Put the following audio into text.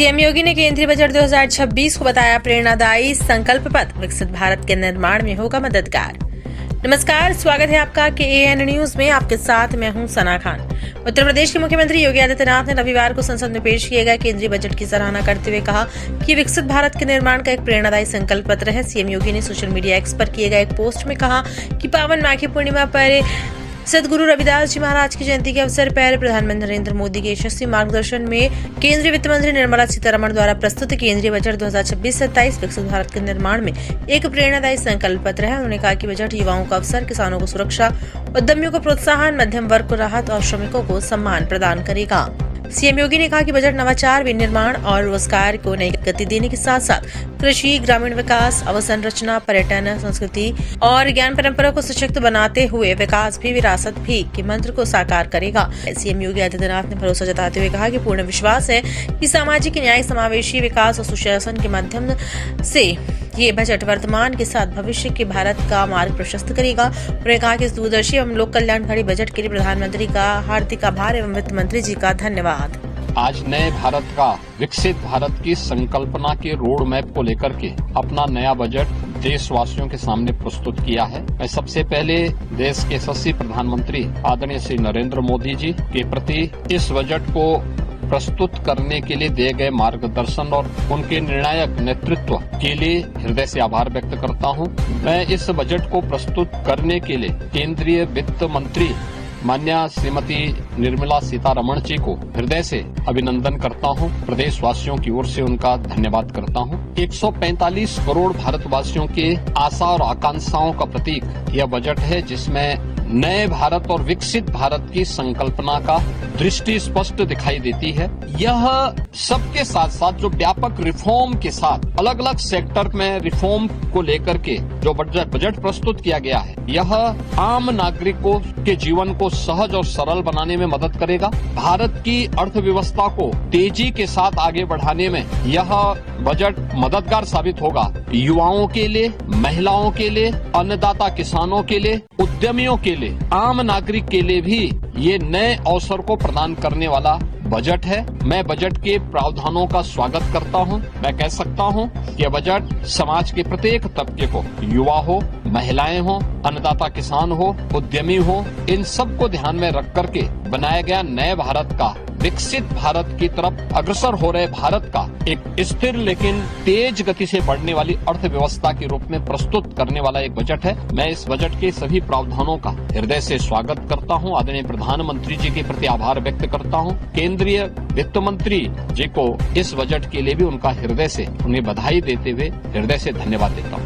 CM योगी ने केंद्रीय budget 2026 को बताया प्रेरणादायी संकल्प पत्र, विकसित भारत के निर्माण में होगा मददगार। नमस्कार, स्वागत है आपका KAN न्यूज में। आपके साथ मैं हूं सना खान। उत्तर प्रदेश के मुख्यमंत्री योगी आदित्यनाथ ने रविवार को संसद में पेश किए गए केंद्रीय बजट की सराहना करते हुए कहा कि विकसित भारत के निर्माण का एक प्रेरणादायी संकल्प पत्र है। सीएम योगी ने सोशल मीडिया एक्स पर किए गए एक पोस्ट में कहा कि पावन माघी पूर्णिमा पर सदगुरु रविदास जी महाराज की जयंती के अवसर पर प्रधानमंत्री नरेंद्र मोदी के यशस्वी मार्गदर्शन में केंद्रीय वित्त मंत्री निर्मला सीतारमण द्वारा प्रस्तुत केंद्रीय बजट 2026-27 विकसित भारत के निर्माण में एक प्रेरणादायी संकल्प पत्र है। उन्होंने कहा कि बजट युवाओं को अवसर, किसानों को सुरक्षा, उद्यमियों को प्रोत्साहन, मध्यम वर्ग को राहत और श्रमिकों को सम्मान प्रदान करेगा। सीएम योगी ने कहा कि बजट नवाचार, विनिर्माण और रोजगार को नई गति देने के साथ साथ कृषि, ग्रामीण विकास, अवसंरचना, पर्यटन, संस्कृति और ज्ञान परंपरा को सशक्त बनाते हुए विकास भी विरासत भी के मंत्र को साकार करेगा। सीएम योगी आदित्यनाथ ने भरोसा जताते हुए कहा कि पूर्ण विश्वास है कि सामाजिक न्याय, समावेशी विकास और सुशासन के माध्यम से ये बजट वर्तमान के साथ भविष्य के भारत का मार्ग प्रशस्त करेगा। उन्होंने कहा कि इस दूरदर्शी एवं लोक कल्याणकारी बजट के लिए प्रधानमंत्री का हार्दिक आभार एवं वित्त मंत्री जी का धन्यवाद। आज नए भारत का, विकसित भारत की संकल्पना के रोड मैप को लेकर के अपना नया बजट देशवासियों के सामने प्रस्तुत किया है। मैं सबसे पहले देश के यशस्वी प्रधानमंत्री आदरणीय श्री नरेंद्र मोदी जी के प्रति इस बजट को प्रस्तुत करने के लिए दिए गए मार्गदर्शन और उनके निर्णायक नेतृत्व के लिए हृदय से आभार व्यक्त करता हूं। मैं इस बजट को प्रस्तुत करने के लिए केंद्रीय वित्त मंत्री माननीय श्रीमती निर्मला सीतारमण जी को हृदय से अभिनंदन करता हूं। प्रदेशवासियों की ओर से उनका धन्यवाद करता हूं। 145 करोड़ भारतवासियों के आशा और आकांक्षाओं का प्रतीक यह बजट है, जिसमें नए भारत और विकसित भारत की संकल्पना का दृष्टि स्पष्ट दिखाई देती है। यह सबके साथ साथ जो व्यापक रिफॉर्म के साथ अलग अलग सेक्टर में रिफॉर्म को लेकर के जो बजट प्रस्तुत किया गया है, यह आम नागरिकों के जीवन को सहज और सरल बनाने में मदद करेगा। भारत की अर्थव्यवस्था को तेजी के साथ आगे बढ़ाने में यह बजट मददगार साबित होगा। युवाओं के लिए, महिलाओं के लिए, अन्नदाता किसानों के लिए, उद्यमियों के लिए, आम नागरिक के लिए भी ये नए अवसर को प्रदान करने वाला बजट है। मैं बजट के प्रावधानों का स्वागत करता हूं। मैं कह सकता हूं कि यह बजट समाज के प्रत्येक तबके को, युवा हो, महिलाएं हो, अन्नदाता किसान हो, उद्यमी हो, इन सब को ध्यान में रख करके बनाया गया नए भारत का, विकसित भारत की तरफ अग्रसर हो रहे भारत का एक स्थिर लेकिन तेज गति से बढ़ने वाली अर्थव्यवस्था के रूप में प्रस्तुत करने वाला एक बजट है। मैं इस बजट के सभी प्रावधानों का हृदय से स्वागत करता हूं। आदरणीय प्रधानमंत्री जी के प्रति आभार व्यक्त करता हूं। केंद्रीय वित्त मंत्री जी को इस बजट के लिए भी उनका हृदय से उन्हें बधाई देते हुए हृदय से धन्यवाद देता हूं।